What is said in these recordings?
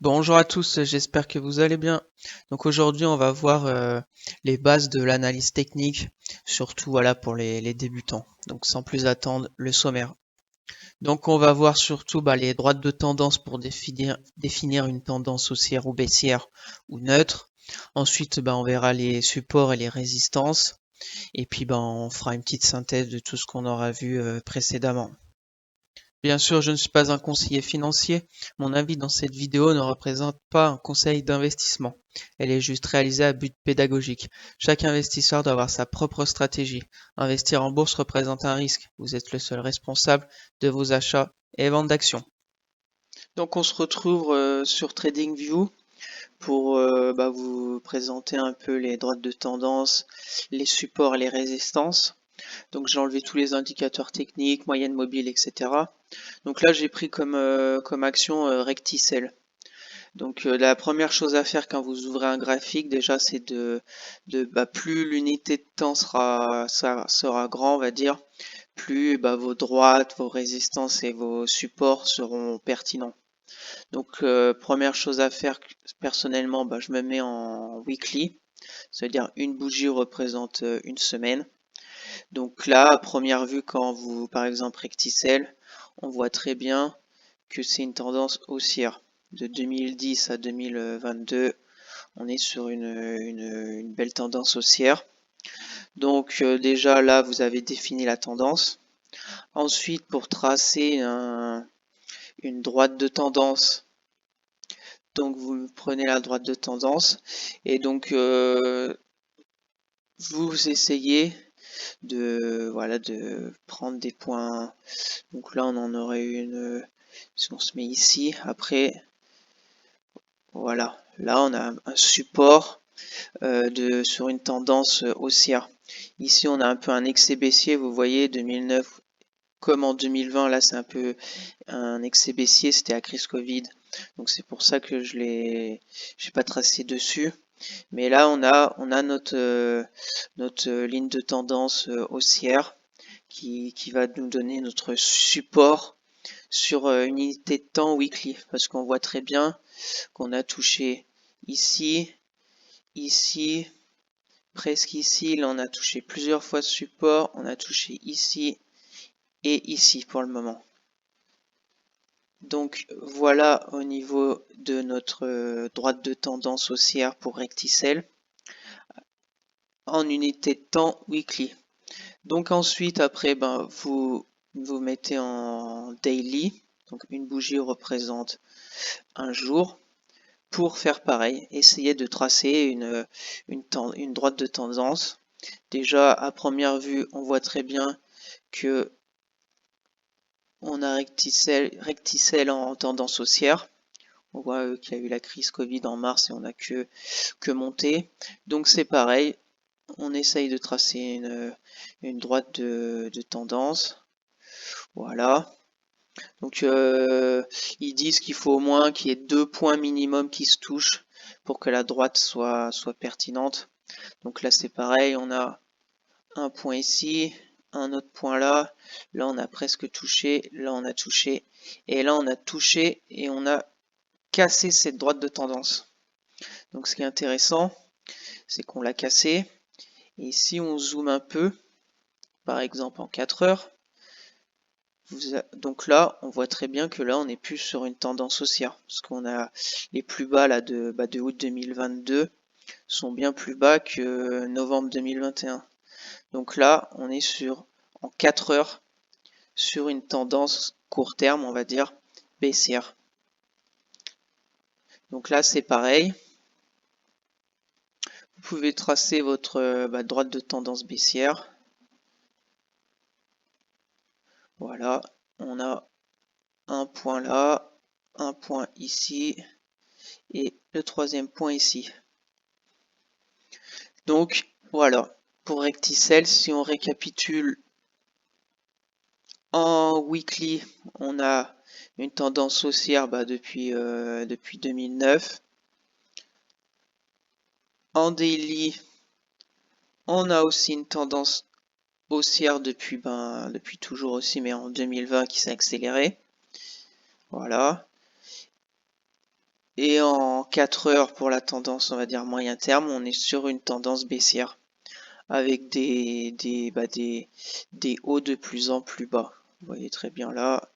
Bonjour à tous, j'espère que vous allez bien. Donc aujourd'hui, on va voir les bases de l'analyse technique, surtout voilà pour les débutants. Donc sans plus attendre, le sommaire. Donc on va voir surtout les droites de tendance pour définir une tendance haussière ou baissière ou neutre. Ensuite, on verra les supports et les résistances. Et puis on fera une petite synthèse de tout ce qu'on aura vu précédemment. Bien sûr, je ne suis pas un conseiller financier. Mon avis dans cette vidéo ne représente pas un conseil d'investissement. Elle est juste réalisée à but pédagogique. Chaque investisseur doit avoir sa propre stratégie. Investir en bourse représente un risque. Vous êtes le seul responsable de vos achats et ventes d'actions. Donc on se retrouve sur TradingView pour vous présenter un peu les droites de tendance, les supports et les résistances. Donc j'ai enlevé tous les indicateurs techniques, moyenne mobile, etc. Donc là j'ai pris comme action Recticel. Donc la première chose à faire quand vous ouvrez un graphique déjà c'est plus l'unité de temps sera grand on va dire, plus vos droites, vos résistances et vos supports seront pertinents. Donc première chose à faire personnellement, je me mets en weekly, c'est-à-dire une bougie représente une semaine. Donc là, à première vue, quand vous, par exemple, Recticel, on voit très bien que c'est une tendance haussière. De 2010 à 2022, on est sur une belle tendance haussière. Donc déjà là, vous avez défini la tendance. Ensuite, pour tracer une droite de tendance, donc vous prenez la droite de tendance et donc vous essayez de prendre des points. Donc là, on en aurait une, si on se met ici, après, voilà, là, on a un support sur une tendance haussière. Ici, on a un peu un excès baissier, vous voyez, 2009 comme en 2020, là, c'est un peu un excès baissier, c'était la crise Covid. Donc c'est pour ça que j'ai pas tracé dessus. Mais là, on a notre ligne de tendance haussière qui va nous donner notre support sur une unité de temps weekly, parce qu'on voit très bien qu'on a touché ici, ici, presque ici, là on a touché plusieurs fois ce support, on a touché ici et ici pour le moment. Donc voilà au niveau de notre droite de tendance haussière pour Recticel en unité de temps weekly. Donc ensuite après vous mettez en daily, donc une bougie représente un jour. Pour faire pareil, essayez de tracer une droite de tendance. Déjà, à première vue, on voit très bien que on a Recticel en tendance haussière. On voit qu'il y a eu la crise Covid en mars et on n'a que monter. Donc c'est pareil, on essaye de tracer une droite de tendance. Voilà. Donc ils disent qu'il faut au moins qu'il y ait 2 points minimum qui se touchent pour que la droite soit pertinente. Donc là c'est pareil, on a un point ici, un autre point là, là on a presque touché, là on a touché, et là on a touché et on a cassé cette droite de tendance. Donc ce qui est intéressant, c'est qu'on l'a cassé, et si on zoome un peu, par exemple en 4 heures, donc là, on voit très bien que là, on est plus sur une tendance haussière, parce qu'on a les plus bas là de août 2022 sont bien plus bas que novembre 2021. Donc là, on est en 4 heures sur une tendance court terme, on va dire, baissière. Donc là, c'est pareil. Vous pouvez tracer votre droite de tendance baissière. Voilà, on a un point là, un point ici et le troisième point ici. Donc voilà, pour Recticel, si on récapitule en weekly, on a une tendance haussière depuis 2009. En daily, on a aussi une tendance haussière depuis toujours aussi, mais en 2020 qui s'est accélérée. Voilà. Et en 4 heures pour la tendance, on va dire moyen terme, on est sur une tendance baissière avec des hauts de plus en plus bas. Vous voyez très bien là,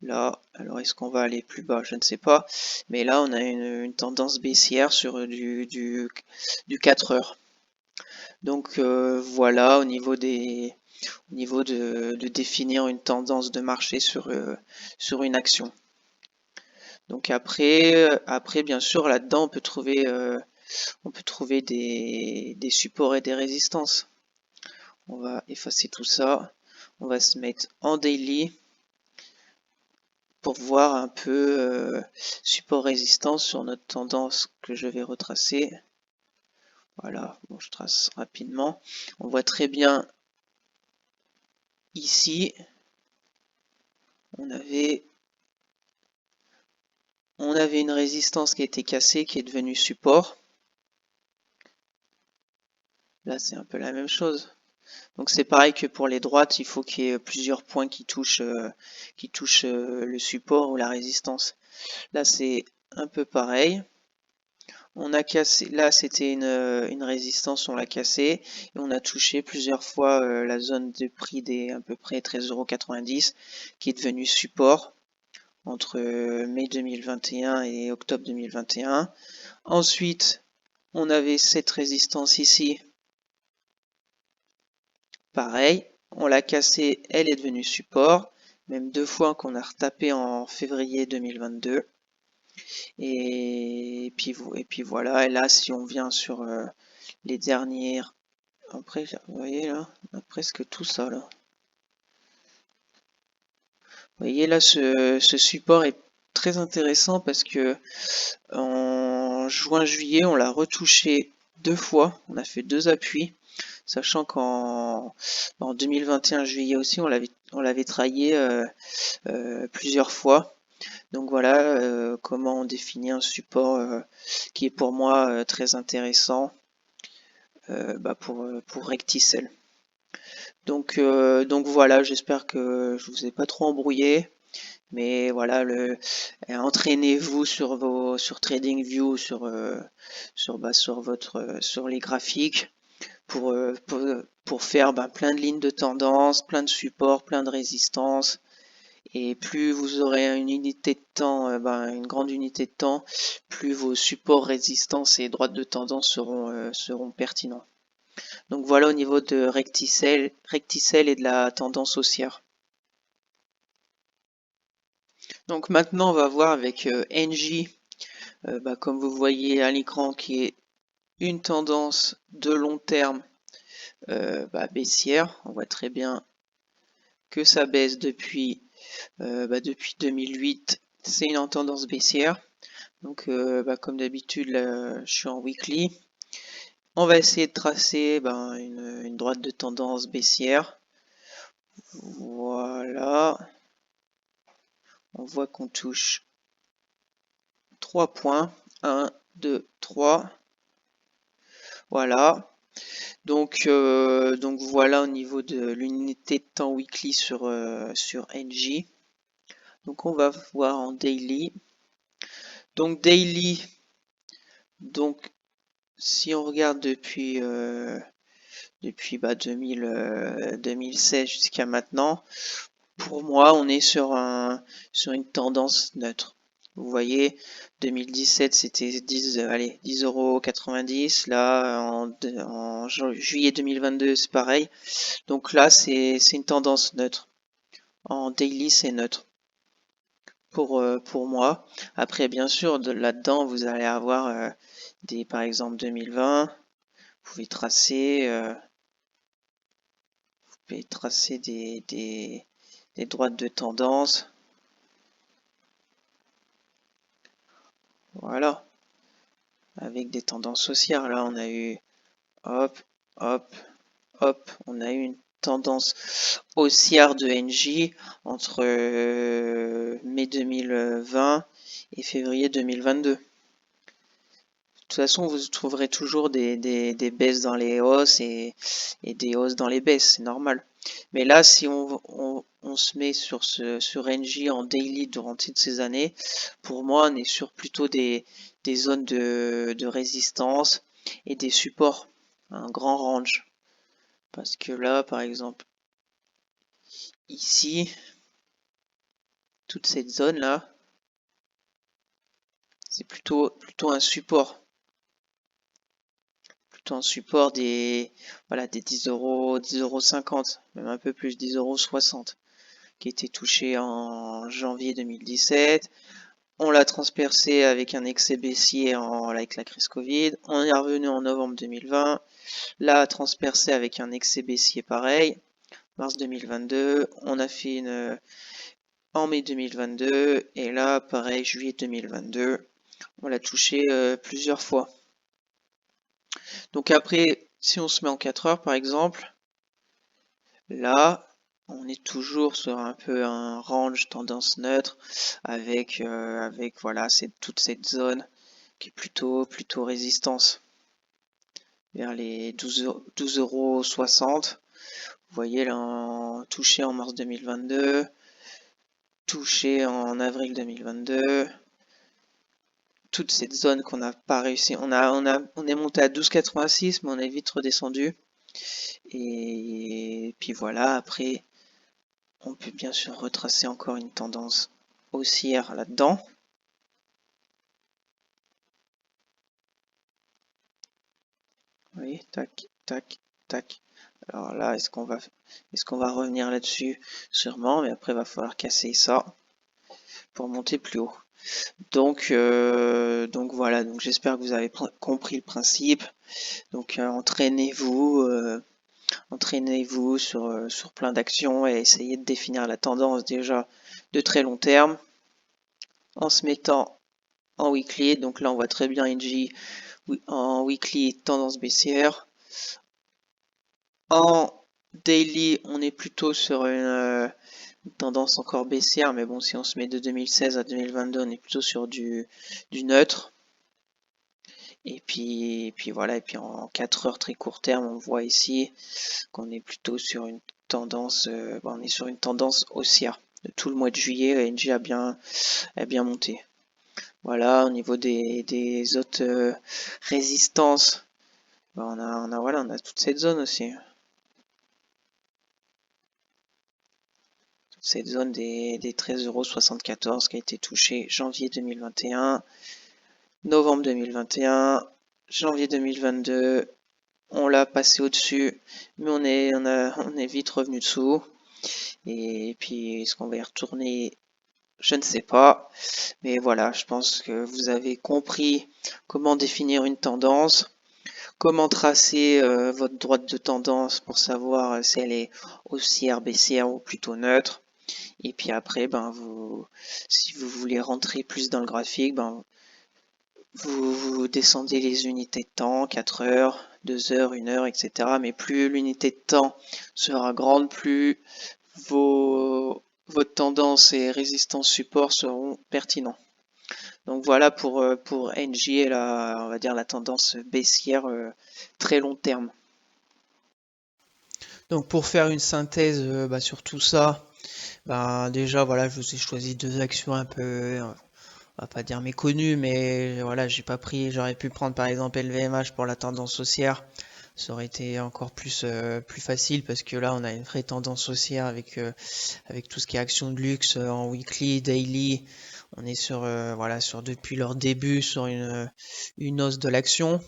là. Alors est-ce qu'on va aller plus bas? Je ne sais pas. Mais là, on a une tendance baissière sur du 4 heures. Donc voilà, au niveau de définir une tendance de marché sur une action. Donc après bien sûr, là-dedans, on peut trouver des supports et des résistances. On va effacer tout ça. On va se mettre en daily pour voir un peu support résistance sur notre tendance que je vais retracer. Voilà, bon, je trace rapidement. On voit très bien ici, on avait une résistance qui a été cassée, qui est devenue support. Là, c'est un peu la même chose. Donc c'est pareil que pour les droites, il faut qu'il y ait plusieurs points qui touchent le support ou la résistance. Là, c'est un peu pareil. On a cassé, là c'était une résistance, on l'a cassée et on a touché plusieurs fois la zone de prix des à peu près 13,90 € qui est devenue support entre mai 2021 et octobre 2021. Ensuite, on avait cette résistance ici. Pareil, on l'a cassée, elle est devenue support, même deux fois qu'on a retapé en février 2022. Et puis voilà, et là si on vient sur les dernières, après vous voyez là, on a presque tout ça là. Vous voyez là, ce support est très intéressant parce que en juin-juillet, on l'a retouché deux fois, on a fait deux appuis, sachant qu'en 2021 juillet aussi, on l'avait traillé plusieurs fois. Donc voilà comment on définit un support qui est pour moi très intéressant pour Recticel. Donc voilà, j'espère que je vous ai pas trop embrouillé. Mais voilà, entraînez-vous sur TradingView, sur les graphiques pour faire plein de lignes de tendance, plein de supports, plein de résistances. Et plus vous aurez une unité de temps, une grande unité de temps, plus vos supports, résistances et droites de tendance seront pertinents. Donc voilà au niveau de Recticel et de la tendance haussière. Donc maintenant on va voir avec NJ, comme vous voyez à l'écran, qui est une tendance de long terme baissière. On voit très bien que ça baisse depuis 2008, c'est une tendance baissière. Donc comme d'habitude, là, je suis en weekly. On va essayer de tracer une droite de tendance baissière. Voilà. On voit qu'on touche 3 points. 1, 2, 3. Voilà. Donc voilà au niveau de l'unité de temps weekly sur NJ. Donc on va voir en daily. Donc daily, donc si on regarde depuis 2016 jusqu'à maintenant, pour moi on est sur une tendance neutre. Vous voyez, 2017 c'était 10,90 €. Là en juillet 2022 c'est pareil. Donc là c'est une tendance neutre. En daily c'est neutre pour moi. Après bien sûr là-dedans vous allez avoir par exemple 2020. Vous pouvez tracer des droites de tendance. Voilà. Avec des tendances haussières. Là, on a eu hop, hop, hop. On a eu une tendance haussière de NJ entre mai 2020 et février 2022. De toute façon, vous trouverez toujours des baisses dans les hausses et des hausses dans les baisses, c'est normal. Mais là, si on se met sur NJ en daily durant toutes ces années, pour moi, on est sur plutôt des zones de résistance et des supports, un grand range. Parce que là, par exemple, ici, toute cette zone-là, c'est plutôt un support. Plutôt un support voilà, des 10 €, 10,50 €, même un peu plus, 10,60 €, qui était touché en janvier 2017. On l'a transpercé avec un excès baissier avec la crise Covid. On est revenu en novembre 2020. Là, transpercé avec un excès baissier pareil. Mars 2022. On a fait une en mai 2022. Et là, pareil, juillet 2022. On l'a touché plusieurs fois. Donc après, si on se met en 4 heures par exemple, là, on est toujours sur un peu un range tendance neutre avec voilà, toute cette zone qui est plutôt résistance vers les 12,60 €. Vous voyez là, touché en mars 2022, touché en avril 2022. Toute cette zone qu'on n'a pas réussi. On est monté à 12,86, mais on est vite redescendu. Et puis voilà, après, on peut bien sûr retracer encore une tendance haussière là-dedans. Oui, tac, tac, tac. Alors là, est-ce qu'on va revenir là-dessus? Sûrement, mais après, il va falloir casser ça pour monter plus haut. Donc voilà, donc j'espère que vous avez compris le principe. Donc entraînez-vous sur plein d'actions et essayez de définir la tendance déjà de très long terme en se mettant en weekly. Donc là, on voit très bien NJ en weekly tendance baissière. En daily, on est plutôt sur une tendance encore baissière, mais bon, si on se met de 2016 à 2022, on est plutôt sur du neutre. Et puis voilà, et puis en 4 heures très court terme, on voit ici qu'on est plutôt sur une tendance, on est sur une tendance haussière. Tout le mois de juillet, NJ a bien monté. Voilà, au niveau des autres résistances, on a toute cette zone aussi. Toute cette zone des 13,74 € qui a été touchée janvier 2021, novembre 2021, janvier 2022. On l'a passé au-dessus, mais on est vite revenu dessous. Et puis, est-ce qu'on va y retourner? Je ne sais pas. Mais voilà, je pense que vous avez compris comment définir une tendance, comment tracer votre droite de tendance pour savoir si elle est haussière, baissière ou plutôt neutre. Et puis après, si vous voulez rentrer plus dans le graphique, vous descendez les unités de temps, 4 heures, 2 heures, 1 heure, etc. Mais plus l'unité de temps sera grande, plus votre tendance et résistance support seront pertinents. Donc voilà pour NJ et on va dire la tendance baissière très long terme. Donc pour faire une synthèse sur tout ça, déjà voilà, je vous ai choisi deux actions un peu, on va pas dire méconnues, mais voilà, j'aurais pu prendre par exemple LVMH pour la tendance haussière. Ça aurait été encore plus facile parce que là on a une vraie tendance haussière avec tout ce qui est action de luxe en weekly, daily. On est sur depuis leur début sur une hausse de l'action.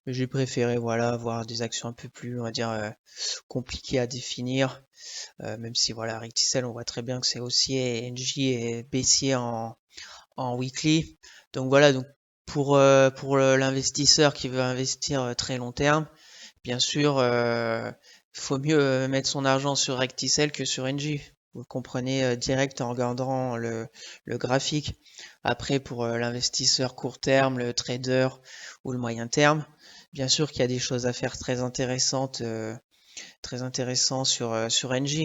J'ai préféré avoir des actions un peu plus, on va dire, compliquées à définir. Même si voilà, Recticel, on voit très bien que c'est haussier et NJ est baissier en weekly. Donc voilà, donc pour l'investisseur qui veut investir très long terme, bien sûr, il faut mieux mettre son argent sur Recticel que sur NJ. Vous le comprenez direct en regardant le graphique. Après, pour l'investisseur court terme, le trader ou le moyen terme, bien sûr qu'il y a des choses à faire très intéressantes sur NJ.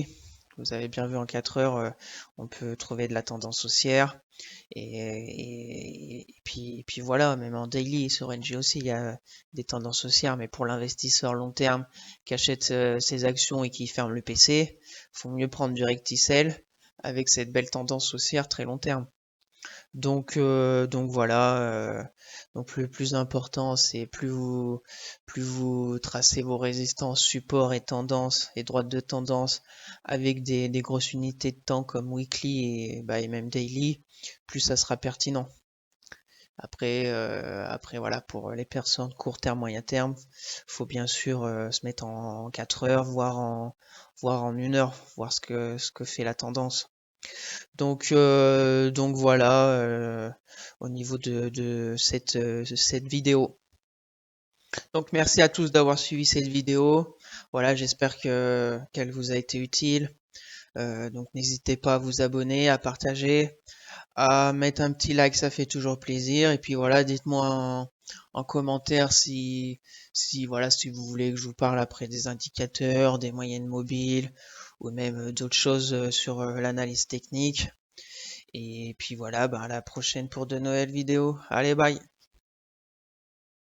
Vous avez bien vu en 4 heures, on peut trouver de la tendance haussière. Et puis voilà, même en daily sur NG aussi, il y a des tendances haussières, mais pour l'investisseur long terme qui achète ses actions et qui ferme le PC, faut mieux prendre du recticel avec cette belle tendance haussière très long terme. Donc voilà. Donc le plus important, c'est plus vous tracez vos résistances, supports et tendances et droites de tendance avec des grosses unités de temps comme weekly et même daily, plus ça sera pertinent. Après voilà, pour les personnes court terme, moyen terme, faut bien sûr se mettre en 4 heures, voire en 1 heure, voir ce que fait la tendance. Donc voilà, au niveau de cette vidéo. Donc merci à tous d'avoir suivi cette vidéo. Voilà, j'espère qu'elle vous a été utile. Donc n'hésitez pas à vous abonner, à partager, à mettre un petit like, ça fait toujours plaisir. Et puis voilà, dites-moi en commentaire si vous voulez que je vous parle après des indicateurs, des moyennes mobiles ou même d'autres choses sur l'analyse technique. Et puis voilà, à la prochaine pour de nouvelles vidéos. Allez, bye!